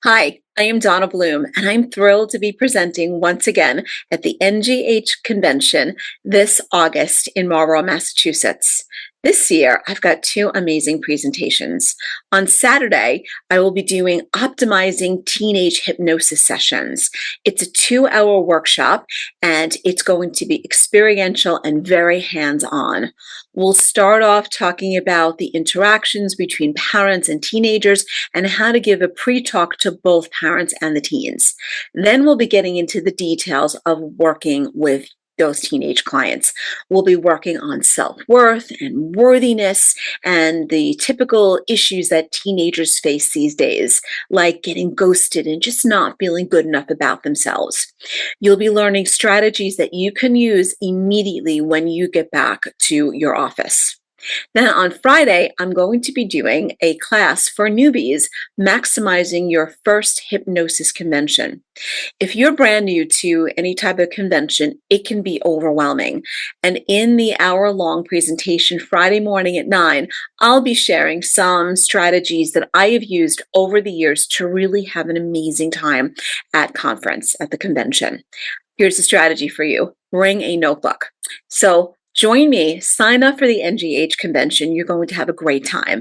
Hi, I am Donna Bloom, and I'm thrilled to be presenting once again at the NGH convention this August in Marlborough, Massachusetts. This year, I've got two amazing presentations. On Saturday, I will be doing optimizing teenage hypnosis sessions. It's a 2-hour workshop, and it's going to be experiential and very hands-on. We'll start off talking about the interactions between parents and teenagers and how to give a pre-talk to both parents and the teens. Then we'll be getting into the details of working with those teenage clients. We'll be working on self-worth and worthiness and the typical issues that teenagers face these days, like getting ghosted and just not feeling good enough about themselves. You'll be learning strategies that you can use immediately when you get back to your office. Then on Friday, I'm going to be doing a class for newbies, maximizing your first hypnosis convention. If you're brand new to any type of convention, it can be overwhelming. And in the hour-long presentation Friday morning at 9, I'll be sharing some strategies that I have used over the years to really have an amazing time at the convention. Here's a strategy for you. Bring a notebook. So join me, sign up for the NGH convention. You're going to have a great time.